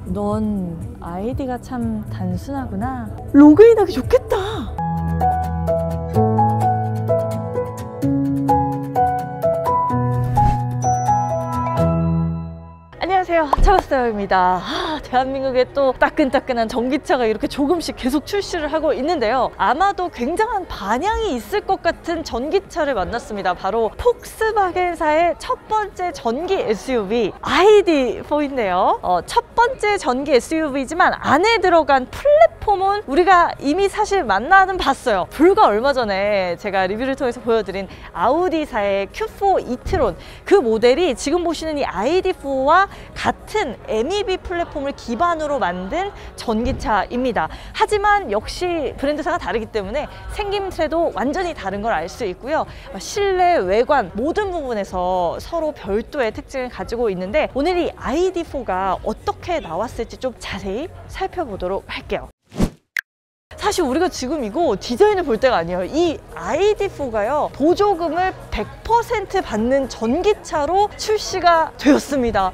넌 아이디가 참 단순하구나. 로그인하기 좋겠다. 안녕하세요, 차박사입니다. 대한민국에 또 따끈따끈한 전기차가 이렇게 조금씩 계속 출시를 하고 있는데요. 아마도 굉장한 반향이 있을 것 같은 전기차를 만났습니다. 바로 폭스바겐사의 첫 번째 전기 SUV ID.4인데요. 첫 번째 전기 SUV지만 안에 들어간 플랫폼은 우리가 이미 사실 만나는 봤어요. 불과 얼마 전에 제가 리뷰를 통해서 보여드린 아우디사의 Q4 e-tron, 그 모델이 지금 보시는 이 ID.4와 같은 MEB 플랫폼을 기반으로 만든 전기차입니다. 하지만 역시 브랜드사가 다르기 때문에 생김새도 완전히 다른 걸 알 수 있고요. 실내, 외관 모든 부분에서 서로 별도의 특징을 가지고 있는데, 오늘 이 ID.4가 어떻게 나왔을지 좀 자세히 살펴보도록 할게요. 사실 우리가 지금 이거 디자인을 볼 때가 아니에요. 이 ID.4가요, 보조금을 100% 받는 전기차로 출시가 되었습니다.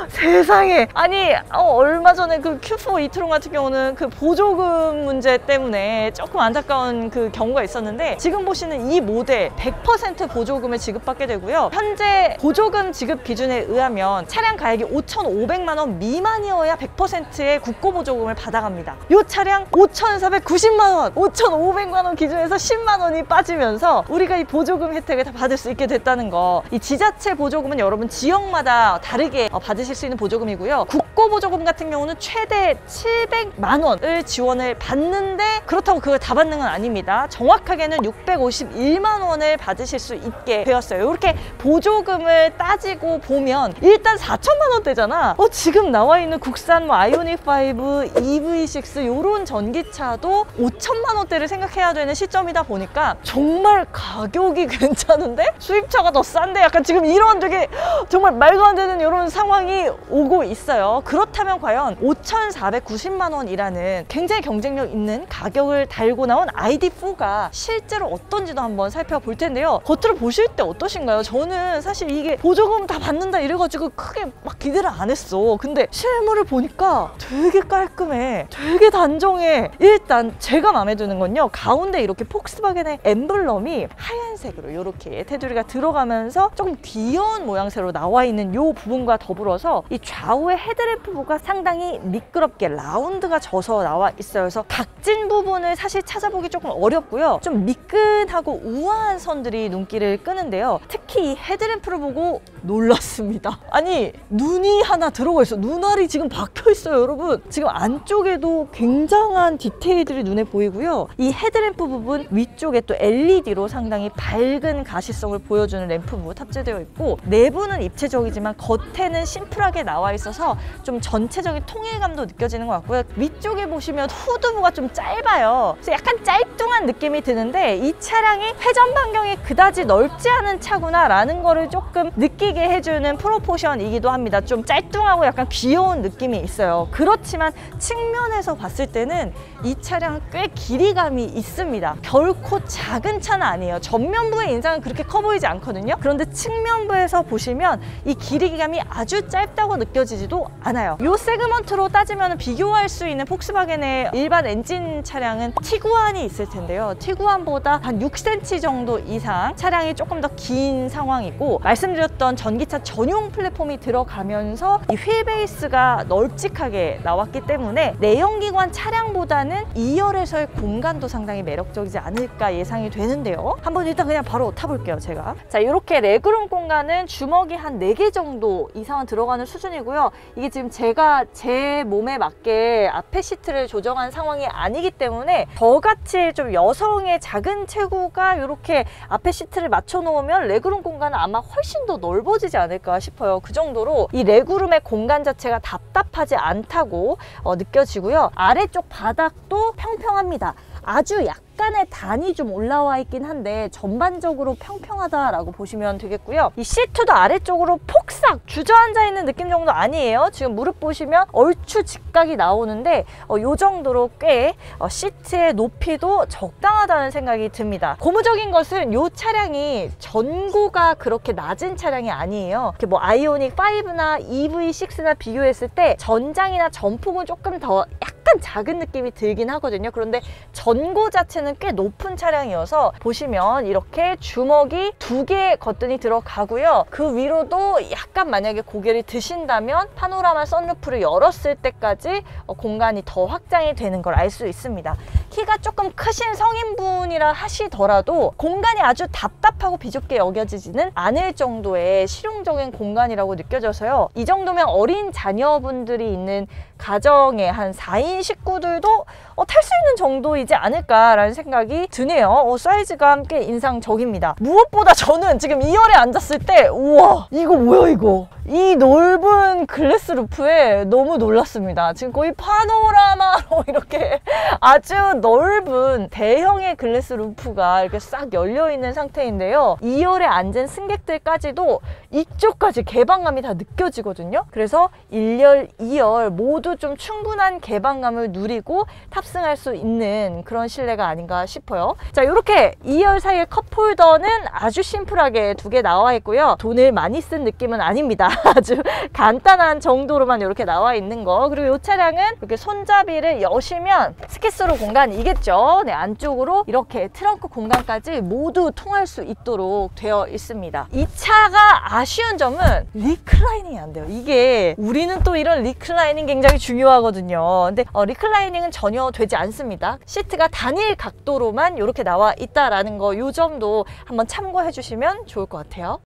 세상에! 아니, 얼마 전에 그 Q4 e-tron 같은 경우는 그 보조금 문제 때문에 조금 안타까운 그 경우가 있었는데, 지금 보시는 이 모델 100% 보조금을 지급받게 되고요. 현재 보조금 지급 기준에 의하면 차량 가액이 5,500만 원 미만이어야 100%의 국고 보조금을 받아갑니다. 이 차량 5,490만 원, 5,500만 원 기준에서 10만 원이 빠지면서 우리가 이 보조금 혜택을 다 받을 수 있게 됐다는 거. 이 지자체 보조금은 여러분 지역마다 다르게 받으실 수 있는 보조금이고요. 국고 보조금 같은 경우는 최대 700만 원을 지원을 받는데, 그렇다고 그걸 다 받는 건 아닙니다. 정확하게는 651만 원을 받으실 수 있게 되었어요. 이렇게 보조금을 따지고 보면 일단 4천만 원대잖아. 지금 나와 있는 국산 뭐 아이오닉5, EV6 이런 전기차도 5천만 원대를 생각해야 되는 시점이다 보니까 정말 가격이 괜찮은데 수입차가 더 싼데, 약간 지금 이런 되게 정말 말도 안 되는 이런 상황이 오고 있어요. 그렇다면 과연 5,490만 원이라는 굉장히 경쟁력 있는 가격을 달고 나온 ID.4가 실제로 어떤지도 한번 살펴볼 텐데요. 겉으로 보실 때 어떠신가요? 저는 사실 이게 보조금 다 받는다 이래가지고 크게 막 기대를 안 했어. 근데 실물을 보니까 되게 깔끔해, 되게 단정해. 일단 제가 마음에 드는 건요, 가운데 이렇게 폭스바겐의 엠블럼이 하얀색으로 이렇게 테두리가 들어가면서 조금 귀여운 모양새로 나와 있는 이 부분과 더불어서 이 좌우의 헤드램프가 상당히 미끄럽게 라운드가 져서 나와 있어요. 그래서 각진 부분을 사실 찾아보기 조금 어렵고요. 좀 미끈하고 우아한 선들이 눈길을 끄는데요. 특히 이 헤드램프를 보고 놀랐습니다. 아니, 눈이 하나 들어가 있어. 눈알이 지금 박혀 있어요, 여러분. 지금 안쪽에도 굉장한 디테일들이 눈에 보이고요. 이 헤드램프 부분 위쪽에 또 LED로 상당히 밝은 가시성을 보여주는 램프부 탑재되어 있고, 내부는 입체적이지만 겉에는 심플하게 나와 있어서 좀 전체적인 통일감도 느껴지는 것 같고요. 위쪽에 보시면 후드부가 좀 짧아요. 그래서 약간 짤뚱한 느낌이 드는데, 이 차량이 회전 반경이 그다지 넓지 않은 차구나 라는 거를 조금 느끼게 해주는 프로포션이기도 합니다. 좀 짤뚱하고 약간 귀여운 느낌이 있어요. 그렇지만 측면에서 봤을 때는 이 차량은 꽤 길이감이 있습니다. 결코 작은 차는 아니에요. 전면부의 인상은 그렇게 커 보이지 않거든요. 그런데 측면부에서 보시면 이 길이감이 아주 짧다고 느껴지지도 않아요. 이 세그먼트로 따지면 비교할 수 있는 폭스바겐의 일반 엔진 차량은 티구안이 있을 텐데요. 티구안보다 한 6cm 정도 이상 차량이 조금 더 긴 상황이고, 말씀드렸던 전기차 전용 플랫폼이 들어가면서 이 휠베이스가 널찍하게 나왔기 때문에 내연기관 차량보다는 2열에서의 공간도 상당히 매력적이지 않을까 예상이 되는데요. 한번 일단 그냥 바로 타볼게요, 제가. 자, 이렇게 레그룸 공간은 주먹이 한 4개 정도 이상은 들어가는 수준이고요. 이게 지금 제가 제 몸에 맞게 앞에 시트를 조정한 상황이 아니기 때문에 저같이 좀 여성의 작은 체구가 이렇게 앞에 시트를 맞춰 놓으면 레그룸 공간은 아마 훨씬 더 넓어지지 않을까 싶어요. 그 정도로 이 레그룸의 공간 자체가 답답하지 않다고 느껴지고요. 아래쪽 바닥도 평평합니다. 아주 약간의 단이 좀 올라와 있긴 한데 전반적으로 평평하다라고 보시면 되겠고요. 이 시트도 아래쪽으로 폭삭 주저앉아 있는 느낌 정도 아니에요. 지금 무릎 보시면 얼추 직각이 나오는데 요 정도로 꽤 시트의 높이도 적당하다는 생각이 듭니다. 고무적인 것은 이 차량이 전고가 그렇게 낮은 차량이 아니에요. 뭐 아이오닉 5나 EV6나 비교했을 때 전장이나 전폭은 조금 더 약간 작은 느낌이 들긴 하거든요. 그런데 전고 자체는 꽤 높은 차량이어서 보시면 이렇게 주먹이 2개 거뜬히 들어가고요. 그 위로도 약간 만약에 고개를 드신다면 파노라마 선루프를 열었을 때까지 공간이 더 확장이 되는 걸 알 수 있습니다. 키가 조금 크신 성인분이라 하시더라도 공간이 아주 답답하고 비좁게 여겨지지는 않을 정도의 실용적인 공간이라고 느껴져서요. 이 정도면 어린 자녀분들이 있는 가정에 한 4인 식구들도 탈 수 있는 정도이지 않을까라는 생각이 드네요. 사이즈가 꽤 인상적입니다. 무엇보다 저는 지금 2열에 앉았을 때 우와 이거 뭐야 이거 이 넓은 글래스 루프에 너무 놀랐습니다. 지금 거의 파노라마로 이렇게 아주 넓은 대형의 글래스 루프가 이렇게 싹 열려있는 상태인데요. 2열에 앉은 승객들까지도 이쪽까지 개방감이 다 느껴지거든요. 그래서 1열, 2열 모두 좀 충분한 개방감을 누리고 탑승할 수 있는 그런 실내가 아닌가 싶어요. 자, 이렇게 2열 사이에 컵홀더는 아주 심플하게 2개 나와 있고요. 돈을 많이 쓴 느낌은 아닙니다. 아주 간단한 정도로만 이렇게 나와 있는 거. 그리고 이 차량은 이렇게 손잡이를 여시면 스키스로 공간이겠죠. 네, 안쪽으로 이렇게 트렁크 공간까지 모두 통할 수 있도록 되어 있습니다. 이 차가 아쉬운 점은 리클라이닝이 안 돼요. 이게 우리는 또 이런 리클라이닝 굉장히 중요하거든요. 근데 리클라이닝은 전혀 되지 않습니다. 시트가 단일 각도로만 이렇게 나와 있다라는 거, 이 점도 한번 참고해 주시면 좋을 것 같아요.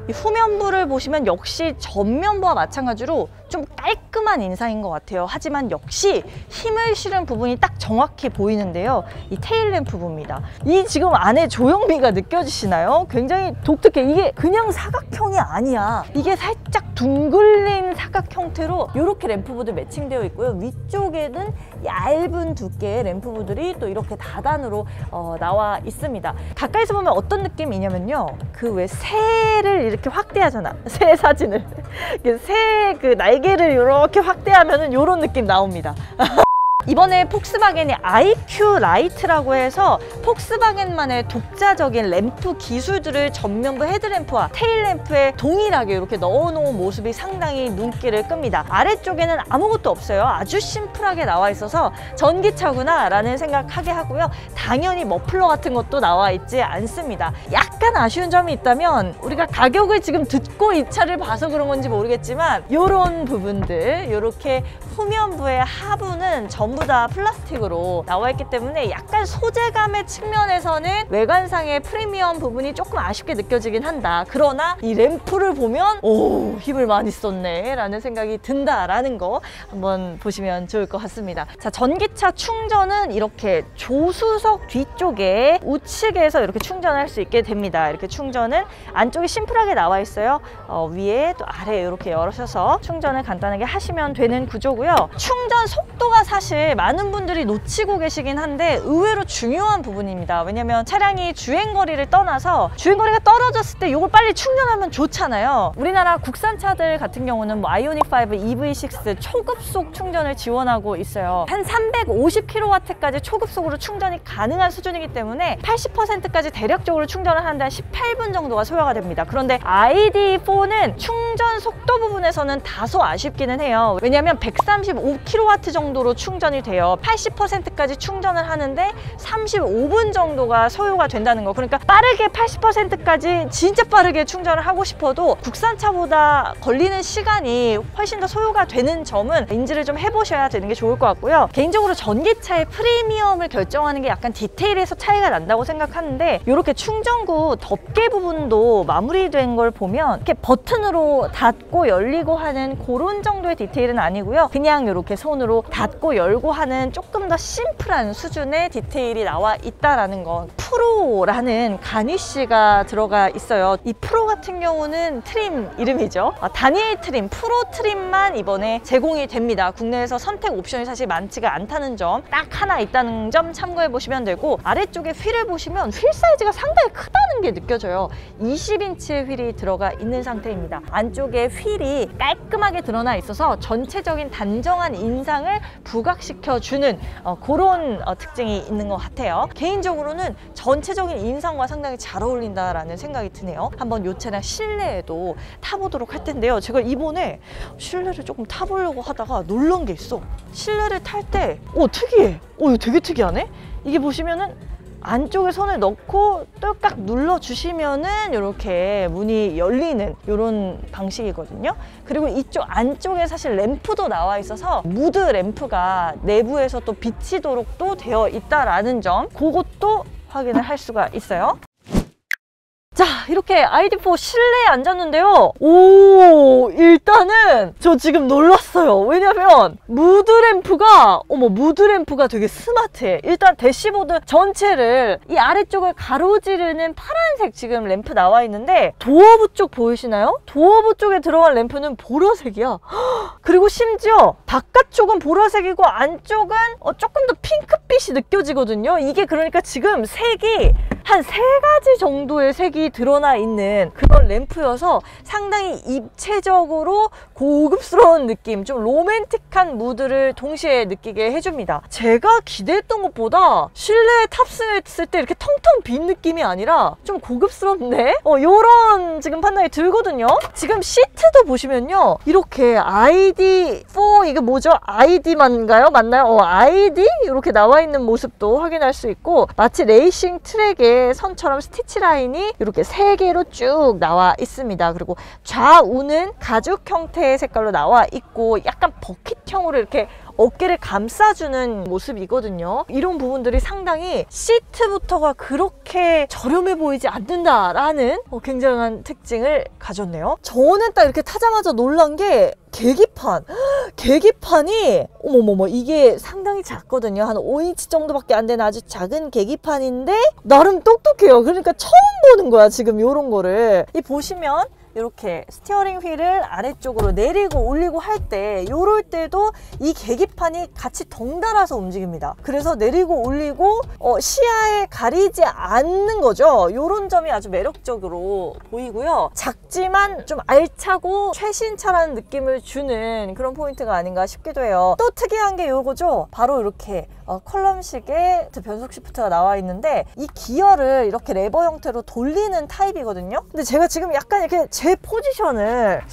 이 후면부를 보시면 역시 전면부와 마찬가지로 좀 깔끔한 인상인 것 같아요. 하지만 역시 힘을 실은 부분이 딱 정확히 보이는데요. 이 테일램프 부분입니다. 이 지금 안에 조형미가 느껴지시나요? 굉장히 독특해. 이게 그냥 사각형이 아니야. 이게 살짝 둥글린 사각 형태로 이렇게 램프부들 매칭되어 있고요. 위쪽에는 얇은 두께의 램프부들이 또 이렇게 다단으로 나와 있습니다. 가까이서 보면 어떤 느낌이냐면요. 그 왜 새를 이렇게 확대하잖아. 새 사진을. 새 그 날개를 이렇게 확대하면은 이런 느낌 나옵니다. 이번에 폭스바겐이 IQ 라이트라고 해서 폭스바겐만의 독자적인 램프 기술들을 전면부 헤드램프와 테일램프에 동일하게 이렇게 넣어놓은 모습이 상당히 눈길을 끕니다. 아래쪽에는 아무것도 없어요. 아주 심플하게 나와 있어서 전기차구나 라는 생각하게 하고요. 당연히 머플러 같은 것도 나와 있지 않습니다. 약간 아쉬운 점이 있다면 우리가 가격을 지금 듣고 이 차를 봐서 그런 건지 모르겠지만 이런 부분들, 이렇게 후면부의 하부는 전부 다 플라스틱으로 나와 있기 때문에 약간 소재감의 측면에서는 외관상의 프리미엄 부분이 조금 아쉽게 느껴지긴 한다. 그러나 이 램프를 보면 오, 힘을 많이 썼네 라는 생각이 든다라는 거 한번 보시면 좋을 것 같습니다. 자, 전기차 충전은 이렇게 조수석 뒤쪽에 우측에서 이렇게 충전할 수 있게 됩니다. 이렇게 충전은 안쪽이 심플하게 나와 있어요. 위에 또 아래 이렇게 열으셔서 충전을 간단하게 하시면 되는 구조고요. 충전 속도가 사실 많은 분들이 놓치고 계시긴 한데 의외로 중요한 부분입니다. 왜냐면 차량이 주행거리를 떠나서 주행거리가 떨어졌을 때 이걸 빨리 충전하면 좋잖아요. 우리나라 국산차들 같은 경우는 뭐 아이오닉 5, EV6 초급속 충전을 지원하고 있어요. 한 350kW까지 초급속으로 충전이 가능한 수준이기 때문에 80%까지 대략적으로 충전을 하는데 한 18분 정도가 소요가 됩니다. 그런데 ID4는 충전 속도 부분에서는 다소 아쉽기는 해요. 왜냐하면 135kW 정도로 충전이 돼요. 80%까지 충전을 하는데 35분 정도가 소요가 된다는 거. 그러니까 빠르게 80%까지 진짜 빠르게 충전을 하고 싶어도 국산차보다 걸리는 시간이 훨씬 더 소요가 되는 점은 인지를 좀 해보셔야 되는 게 좋을 것 같고요. 개인적으로 전기차의 프리미엄을 결정하는 게 약간 디테일에서 차이가 난다고 생각하는데 이렇게 충전구 덮개 부분도 마무리된 걸 보면 이렇게 버튼으로 닫고 열리고 하는 그런 정도의 디테일은 아니고요. 그냥 이렇게 손으로 닫고 열고 하는 조금 더 심플한 수준의 디테일이 나와 있다라는 거. 프로라는 가니쉬가 들어가 있어요. 이 프로 같은 경우는 트림 이름이죠. 다니엘 트림, 프로 트림만 이번에 제공이 됩니다. 국내에서 선택 옵션이 사실 많지가 않다는 점 딱 하나 있다는 점 참고해 보시면 되고, 아래쪽에 휠을 보시면 휠 사이즈가 상당히 크다는 게 느껴져요. 20인치의 휠이 들어가 있는 상태입니다. 안쪽에 휠이 깔끔하게 드러나 있어서 전체적인 단정한 인상을 부각시켜주는 그런 특징이 있는 것 같아요. 개인적으로는 전체적인 인상과 상당히 잘 어울린다라는 생각이 드네요. 한번 이 차량 실내에도 타보도록 할 텐데요. 제가 이번에 실내를 조금 타보려고 하다가 놀란 게 있어. 실내를 탈 때 특이해. 이거 되게 특이하네. 이게 보시면은 안쪽에 손을 넣고 똘깍 눌러주시면은 이렇게 문이 열리는 이런 방식이거든요. 그리고 이쪽 안쪽에 사실 램프도 나와 있어서 무드 램프가 내부에서 또 비치도록 또 되어 있다라는 점, 그것도 확인을 할 수가 있어요. 자, 이렇게 ID4 실내에 앉았는데요. 일단은 저 지금 놀랐어요. 왜냐면 무드램프가 되게 스마트해. 일단 대시보드 전체를 이 아래쪽을 가로지르는 파란색 지금 램프 나와 있는데, 도어부 쪽 보이시나요? 도어부 쪽에 들어간 램프는 보라색이야. 그리고 심지어 바깥쪽은 보라색이고 안쪽은 조금 더 핑크빛이 느껴지거든요. 이게 그러니까 지금 색이 한 3가지 정도의 색이 드러나 있는 그런 램프여서 상당히 입체적으로 고급스러운 느낌, 좀 로맨틱한 무드를 동시에 느끼게 해줍니다. 제가 기대했던 것보다 실내에 탑승했을 때 이렇게 텅텅 빈 느낌이 아니라 좀 고급스럽네? 요런 지금 판단이 들거든요. 지금 시트도 보시면요, 이렇게 ID4, 이게 뭐죠? ID만가요? 맞나요? ID? 이렇게 나와 있는 모습도 확인할 수 있고, 마치 레이싱 트랙에 선처럼 스티치 라인이 이렇게 3개로 쭉 나와 있습니다. 그리고 좌우는 가죽 형태의 색깔로 나와 있고, 약간 버킷형으로 이렇게 어깨를 감싸주는 모습이거든요. 이런 부분들이 상당히 시트부터가 그렇게 저렴해 보이지 않는다라는 굉장한 특징을 가졌네요. 저는 딱 이렇게 타자마자 놀란 게 계기판이 이게 상당히 작거든요. 한 5인치 정도밖에 안 되는 아주 작은 계기판인데 나름 똑똑해요. 그러니까 처음 보는 거야, 지금 요런 거를. 보시면 이렇게 스티어링 휠을 아래쪽으로 내리고 올리고 할 때, 요럴 때도 이 계기판이 같이 덩달아서 움직입니다. 그래서 내리고 올리고 시야에 가리지 않는 거죠. 요런 점이 아주 매력적으로 보이고요. 작지만 좀 알차고 최신차라는 느낌을 주는 그런 포인트가 아닌가 싶기도 해요. 또 특이한 게 요거죠. 바로 이렇게 컬럼식의 변속 시프트가 나와 있는데, 이 기어를 이렇게 레버 형태로 돌리는 타입이거든요. 근데 제가 지금 약간 이렇게 제 포지션을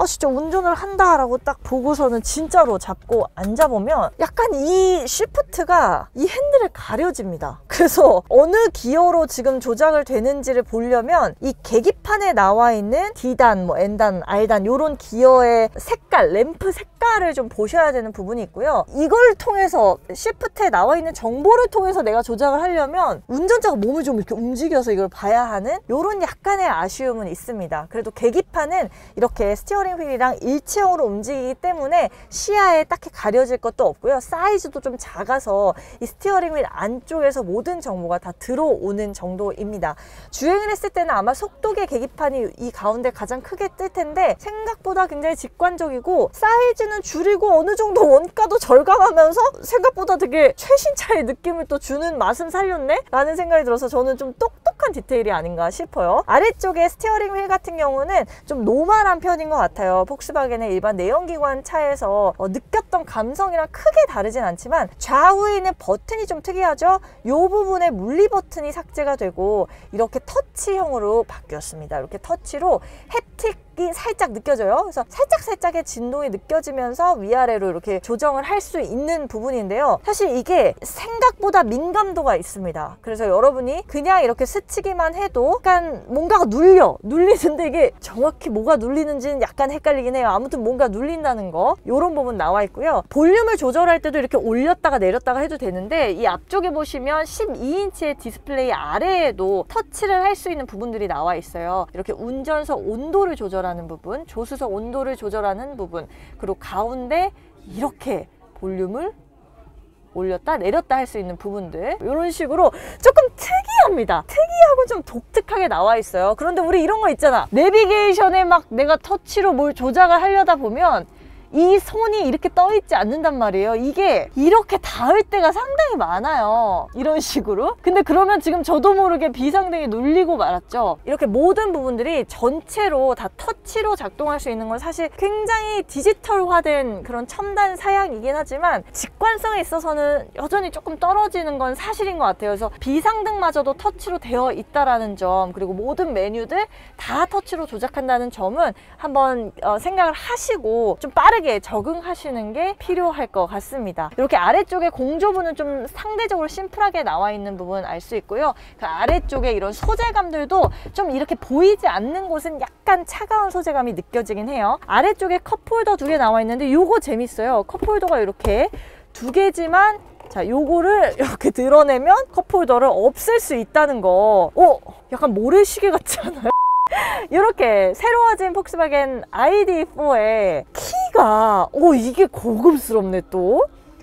진짜 운전을 한다라고 딱 보고서는 진짜로 잡고 앉아보면 약간 이 시프트가 이 핸들을 가려집니다. 그래서 어느 기어로 지금 조작을 되는지를 보려면 이 계기판에 나와 있는 D단, N단, R단 이런 기어의 색깔, 램프 색깔을 좀 보셔야 되는 부분이 있고요. 이걸 통해서 시프트에 나와 있는 정보를 통해서 내가 조작을 하려면 운전자가 몸을 좀 이렇게 움직여서 이걸 봐야 하는 이런 약간의 아쉬움은 있습니다. 그래도 계기판은 이렇게 스티어링 휠이랑 일체형으로 움직이기 때문에 시야에 딱히 가려질 것도 없고요. 사이즈도 좀 작아서 이 스티어링 휠 안쪽에서 모든 정보가 다 들어오는 정도입니다. 주행을 했을 때는 아마 속도계 계기판이 이 가운데 가장 크게 뜰 텐데, 생각보다 굉장히 직관적이고 사이즈는 줄이고 어느 정도 원가도 절감하면서 생각보다 되게 최신차의 느낌을 또 주는 맛은 살렸네? 라는 생각이 들어서 저는 좀 똑똑한 디테일이 아닌가 싶어요. 아래쪽에 스티어링 휠 같은 경우는 좀 노멀한 편인 것 같아요. 폭스바겐의 일반 내연기관 차에서 느꼈던 감성이랑 크게 다르진 않지만, 좌우에 있는 버튼이 좀 특이하죠? 이 부분에 물리 버튼이 삭제가 되고 이렇게 터치형으로 바뀌었습니다. 이렇게 터치로 햅틱이 살짝 느껴져요. 그래서 살짝의 진동이 느껴지면서 위아래로 이렇게 조정을 할 수 있는 부분인데요. 사실 이게 생각보다 민감도가 있습니다. 그래서 여러분이 그냥 이렇게 스치기만 해도 약간 뭔가가 눌리는데 이게 정확히 뭐가 눌리는지는 약간 헷갈리긴 해요. 아무튼 뭔가 눌린다는 거, 이런 부분 나와 있고요. 볼륨을 조절할 때도 이렇게 올렸다가 내렸다가 해도 되는데, 이 앞쪽에 보시면 12인치의 디스플레이 아래에도 터치를 할 수 있는 부분들이 나와 있어요. 이렇게 운전석 온도를 조절하는 부분, 조수석 온도를 조절하는 부분, 그리고 가운데 이렇게 볼륨을 올렸다 내렸다 할 수 있는 부분들, 이런 식으로 조금 특이합니다. 특이하고 좀 독특하게 나와 있어요. 그런데 우리 이런 거 있잖아, 내비게이션에 막 내가 터치로 뭘 조작을 하려다 보면 이 손이 이렇게 떠 있지 않는단 말이에요. 이게 이렇게 닿을 때가 상당히 많아요, 이런 식으로. 근데 그러면 지금 저도 모르게 비상등이 눌리고 말았죠. 이렇게 모든 부분들이 전체로 다 터치로 작동할 수 있는 건 사실 굉장히 디지털화된 그런 첨단 사양이긴 하지만 직관성에 있어서는 여전히 조금 떨어지는 건 사실인 것 같아요. 그래서 비상등마저도 터치로 되어 있다라는 점, 그리고 모든 메뉴들 다 터치로 조작한다는 점은 한번 생각을 하시고 좀 빠르게 적응하시는 게 필요할 것 같습니다. 이렇게 아래쪽에 공조부는 좀 상대적으로 심플하게 나와 있는 부분 알 수 있고요. 그 아래쪽에 이런 소재감들도 좀 이렇게 보이지 않는 곳은 약간 차가운 소재감이 느껴지긴 해요. 아래쪽에 컵홀더 2개 나와 있는데 요거 재밌어요. 컵홀더가 이렇게 2개지만 자, 요거를 이렇게 드러내면 컵홀더를 없앨 수 있다는 거. 약간 모래시계 같지 않아요? 이렇게 새로워진 폭스바겐 ID4의 키가 이게 고급스럽네. 또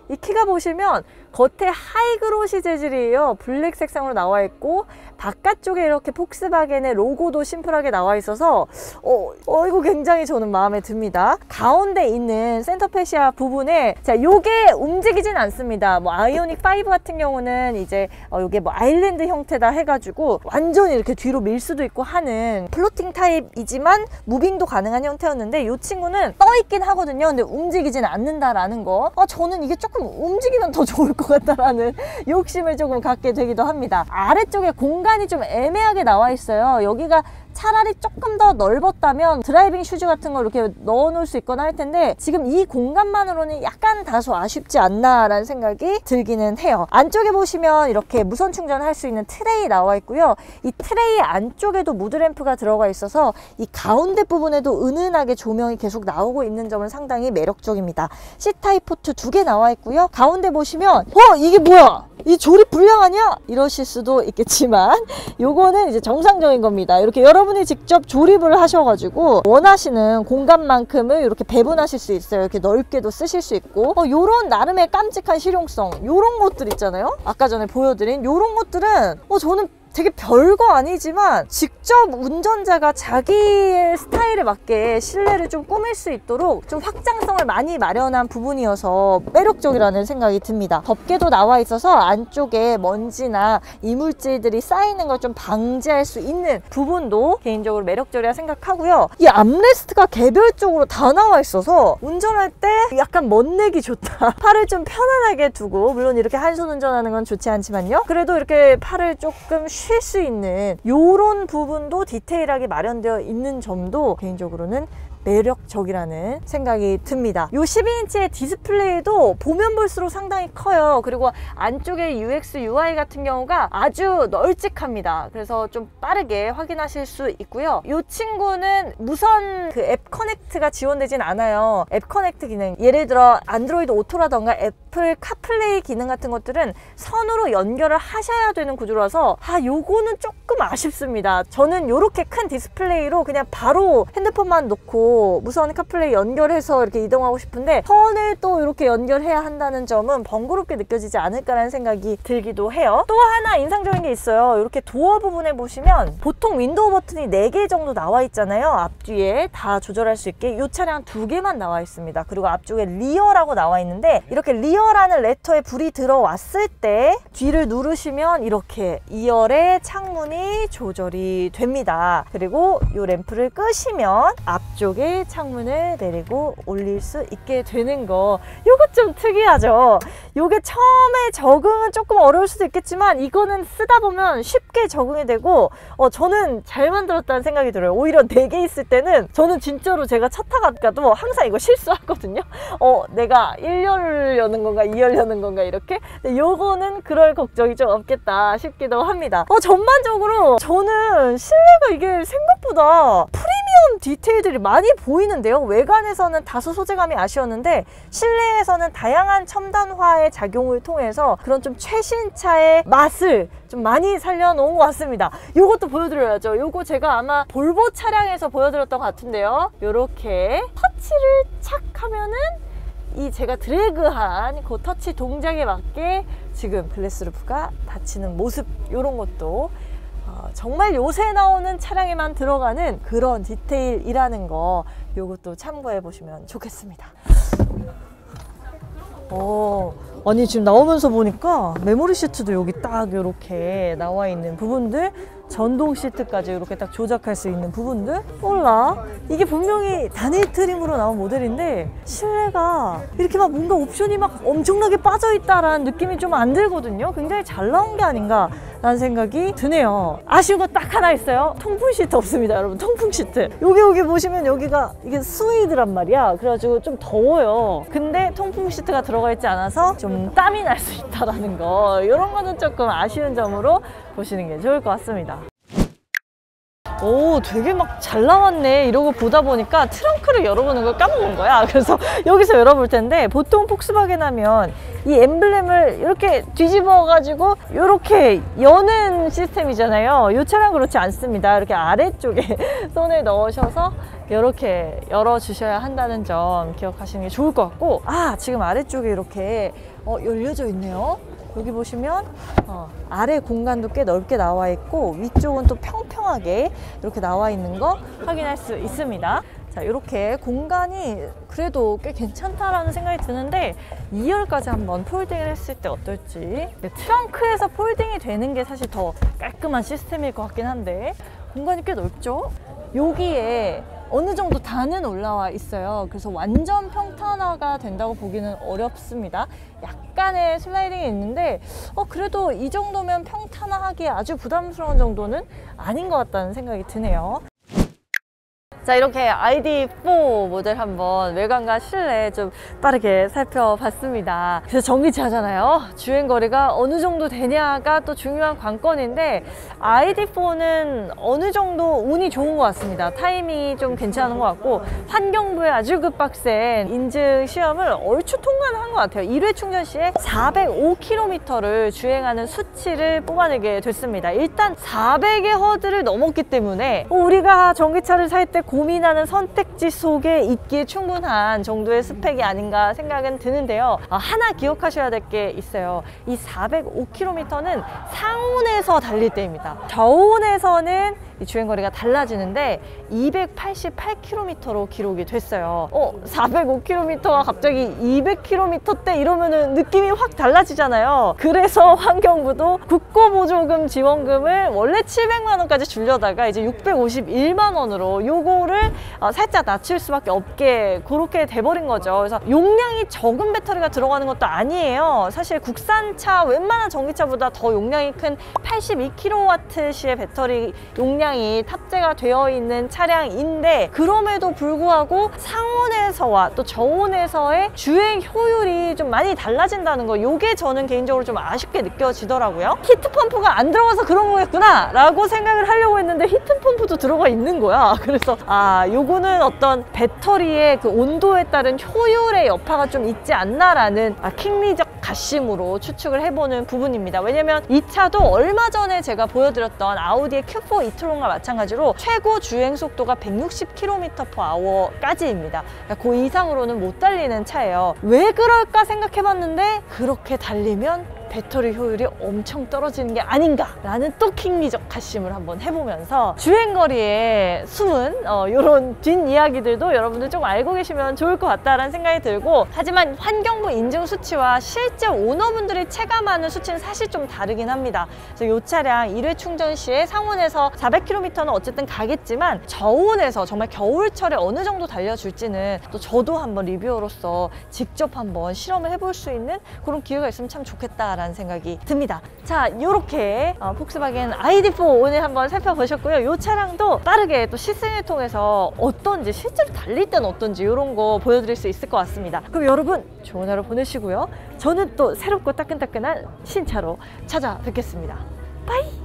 이 키가 보시면 겉에 하이그로시 재질이에요. 블랙 색상으로 나와 있고 바깥쪽에 이렇게 폭스바겐의 로고도 심플하게 나와 있어서 이거 굉장히 저는 마음에 듭니다. 가운데 있는 센터 패시아 부분에 자, 요게 움직이진 않습니다. 뭐 아이오닉 5 같은 경우는 이제 요게 뭐 아일랜드 형태다 해가지고 완전히 이렇게 뒤로 밀 수도 있고 하는 플로팅 타입이지만 무빙도 가능한 형태였는데 요 친구는 떠 있긴 하거든요. 근데 움직이진 않는다라는 거. 저는 이게 조금 움직이면 더 좋을 것 같다라는 욕심을 조금 갖게 되기도 합니다. 아래쪽에 공간이 좀 애매하게 나와 있어요. 여기가 차라리 조금 더 넓었다면 드라이빙 슈즈 같은 거 이렇게 넣어 놓을 수 있거나 할 텐데 지금 이 공간만으로는 약간 다소 아쉽지 않나 라는 생각이 들기는 해요. 안쪽에 보시면 이렇게 무선 충전할 수 있는 트레이 나와 있고요. 이 트레이 안쪽에도 무드램프가 들어가 있어서 이 가운데 부분에도 은은하게 조명이 계속 나오고 있는 점은 상당히 매력적입니다. C타입 포트 2개 나와 있고요. 가운데 보시면 이게 뭐야? 이 조립 불량 아니야? 이러실 수도 있겠지만 요거는 이제 정상적인 겁니다. 이렇게 여러분이 직접 조립을 하셔가지고 원하시는 공간만큼을 이렇게 배분하실 수 있어요. 이렇게 넓게도 쓰실 수 있고 요런 나름의 깜찍한 실용성, 요런 것들 있잖아요. 아까 전에 보여드린 요런 것들은 저는 되게 별거 아니지만 직접 운전자가 자기의 스타일에 맞게 실내를 좀 꾸밀 수 있도록 좀 확장성을 많이 마련한 부분이어서 매력적이라는 생각이 듭니다. 덮개도 나와 있어서 안쪽에 먼지나 이물질들이 쌓이는 걸 좀 방지할 수 있는 부분도 개인적으로 매력적이라 생각하고요. 이 암레스트가 개별적으로 다 나와 있어서 운전할 때 약간 멋내기 좋다. 팔을 좀 편안하게 두고, 물론 이렇게 한 손 운전하는 건 좋지 않지만요. 그래도 이렇게 팔을 조금 쉴 수 있는 요런 부분도 디테일하게 마련되어 있는 점도 개인적으로는 매력적이라는 생각이 듭니다. 요 12인치의 디스플레이도 보면 볼수록 상당히 커요. 그리고 안쪽에 UX, UI 같은 경우가 아주 널찍합니다. 그래서 좀 빠르게 확인하실 수 있고요. 이 친구는 무선 그 앱 커넥트가 지원되진 않아요. 앱 커넥트 기능, 예를 들어 안드로이드 오토라던가 애플 카플레이 기능 같은 것들은 선으로 연결을 하셔야 되는 구조라서 요거는 조금 아쉽습니다. 저는 요렇게 큰 디스플레이로 그냥 바로 핸드폰만 놓고 무선 카플레이 연결해서 이렇게 이동하고 싶은데 선을 또 이렇게 연결해야 한다는 점은 번거롭게 느껴지지 않을까라는 생각이 들기도 해요. 또 하나 인상적인 게 있어요. 이렇게 도어 부분에 보시면 보통 윈도우 버튼이 4개 정도 나와 있잖아요. 앞뒤에 다 조절할 수 있게. 이 차량 2개만 나와 있습니다. 그리고 앞쪽에 리어라고 나와 있는데 이렇게 리어라는 레터에 불이 들어왔을 때 뒤를 누르시면 이렇게 2열의 창문이 조절이 됩니다. 그리고 이 램프를 끄시면 앞쪽에 창문을 내리고 올릴 수 있게 되는 거, 요거 좀 특이하죠. 요게 처음에 적응은 조금 어려울 수도 있겠지만 이거는 쓰다 보면 쉽게 적응이 되고 저는 잘 만들었다는 생각이 들어요. 오히려 4개 있을 때는 저는 진짜로 제가 차 타가도 항상 이거 실수하거든요. 내가 1열 여는 건가 2열 여는 건가 이렇게. 근데 요거는 그럴 걱정이 좀 없겠다 싶기도 합니다. 전반적으로 저는 실내가 이게 생각보다 프리미엄 디테일들이 많이 보이는데요. 외관에서는 다소 소재감이 아쉬웠는데 실내에서는 다양한 첨단화의 작용을 통해서 그런 좀 최신차의 맛을 좀 많이 살려놓은 것 같습니다. 요것도 보여드려야죠. 요거 제가 아마 볼보 차량에서 보여드렸던 것 같은데요. 요렇게 터치를 착 하면은 이 이 제가 드래그한 그 터치 동작에 맞게 지금 글래스 루프가 닫히는 모습, 이런 것도 정말 요새 나오는 차량에만 들어가는 그런 디테일이라는 거, 요것도 참고해 보시면 좋겠습니다. 아니 지금 나오면서 보니까 메모리 시트도 여기 딱 이렇게 나와 있는 부분들, 전동 시트까지 이렇게 딱 조작할 수 있는 부분들, 몰라, 이게 분명히 단일 트림으로 나온 모델인데 실내가 이렇게 막 뭔가 옵션이 막 엄청나게 빠져있다라는 느낌이 좀 안 들거든요. 굉장히 잘 나온 게 아닌가 라는 생각이 드네요. 아쉬운 거 딱 하나 있어요. 통풍 시트 없습니다, 여러분. 통풍 시트 여기 보시면 여기가 이게 스웨이드란 말이야. 그래가지고 좀 더워요. 근데 통풍 시트가 들어가 있지 않아서 좀 땀이 날 수 있다라는 거, 이런 거는 조금 아쉬운 점으로 보시는 게 좋을 것 같습니다. 오, 되게 막 잘 나왔네 이러고 보다 보니까 트렁크를 열어보는 걸 까먹은 거야. 그래서 여기서 열어볼 텐데, 보통 폭스바겐 하면 이 엠블렘을 이렇게 뒤집어 가지고 이렇게 여는 시스템이잖아요. 이 차량 그렇지 않습니다. 이렇게 아래쪽에 손을 넣으셔서 이렇게 열어주셔야 한다는 점 기억하시는 게 좋을 것 같고, 지금 아래쪽에 이렇게 열려져 있네요. 여기 보시면 아래 공간도 꽤 넓게 나와 있고, 위쪽은 또 평평하게 이렇게 나와 있는 거 확인할 수 있습니다. 자, 이렇게 공간이 그래도 꽤 괜찮다라는 생각이 드는데, 2열까지 한번 폴딩을 했을 때 어떨지. 트렁크에서 폴딩이 되는 게 사실 더 깔끔한 시스템일 것 같긴 한데, 공간이 꽤 넓죠? 여기에 어느 정도 단은 올라와 있어요. 그래서 완전 평탄화가 된다고 보기는 어렵습니다. 약간의 슬라이딩이 있는데 그래도 이 정도면 평탄화하기에 아주 부담스러운 정도는 아닌 것 같다는 생각이 드네요. 자, 이렇게 ID4 모델 한번 외관과 실내 좀 빠르게 살펴봤습니다. 그래서 전기차잖아요. 주행거리가 어느 정도 되냐가 또 중요한 관건인데, ID4는 어느 정도 운이 좋은 것 같습니다. 타이밍이 좀 괜찮은 것 같고, 환경부에 아주 빡센 인증 시험을 얼추 통과를 한 것 같아요. 1회 충전 시에 405km를 주행하는 수치를 뽑아내게 됐습니다. 일단 400의 허들을 넘었기 때문에 우리가 전기차를 살 때 고민하는 선택지 속에 있기에 충분한 정도의 스펙이 아닌가 생각은 드는데요. 하나 기억하셔야 될 게 있어요. 이 405km는 상온에서 달릴 때입니다. 저온에서는 이 주행거리가 달라지는데 288km로 기록이 됐어요. 405km가 갑자기 200km대 이러면은 느낌이 확 달라지잖아요. 그래서 환경부도 국고보조금 지원금을 원래 700만 원까지 줄려다가 이제 651만 원으로 요거를 살짝 낮출 수밖에 없게 그렇게 돼버린 거죠. 그래서 용량이 적은 배터리가 들어가는 것도 아니에요. 사실 국산차 웬만한 전기차보다 더 용량이 큰 82kWh의 배터리 용량이 탑재가 되어 있는 차량인데, 그럼에도 불구하고 상온에서와 또 저온에서의 주행 효율이 좀 많이 달라진다는 거, 요게 저는 개인적으로 좀 아쉽게 느껴지더라고요. 히트펌프가 안 들어가서 그런 거겠구나 라고 생각을 하려고 했는데 히트펌프도 들어가 있는 거야. 그래서 요거는 어떤 배터리의 그 온도에 따른 효율의 여파가 좀 있지 않나라는 킹리적 가심으로 추측을 해보는 부분입니다. 왜냐면 이 차도 얼마 전에 제가 보여드렸던 아우디의 Q4 이트론과 마찬가지로 최고 주행 속도가 160km/h까지입니다. 그러니까 그 이상으로는 못 달리는 차예요. 왜 그럴까 생각해봤는데, 그렇게 달리면 배터리 효율이 엄청 떨어지는 게 아닌가라는 또 킹리적 가심을 한번 해보면서 주행거리의 숨은 이런 뒷이야기들도 여러분들 좀 알고 계시면 좋을 것 같다라는 생각이 들고, 하지만 환경부 인증 수치와 실제 오너분들이 체감하는 수치는 사실 좀 다르긴 합니다. 그래서 이 차량 1회 충전 시에 상온에서 400km는 어쨌든 가겠지만, 저온에서 정말 겨울철에 어느 정도 달려줄지는 또 저도 한번 리뷰어로서 직접 한번 실험을 해볼 수 있는 그런 기회가 있으면 참 좋겠다 라는 생각이 듭니다. 자, 이렇게 폭스바겐 ID4 오늘 한번 살펴보셨고요. 이 차량도 빠르게 또 시승을 통해서 어떤지, 실제로 달릴 때는 어떤지 이런 거 보여드릴 수 있을 것 같습니다. 그럼 여러분 좋은 하루 보내시고요. 저는 또 새롭고 따끈따끈한 신차로 찾아뵙겠습니다. 빠이!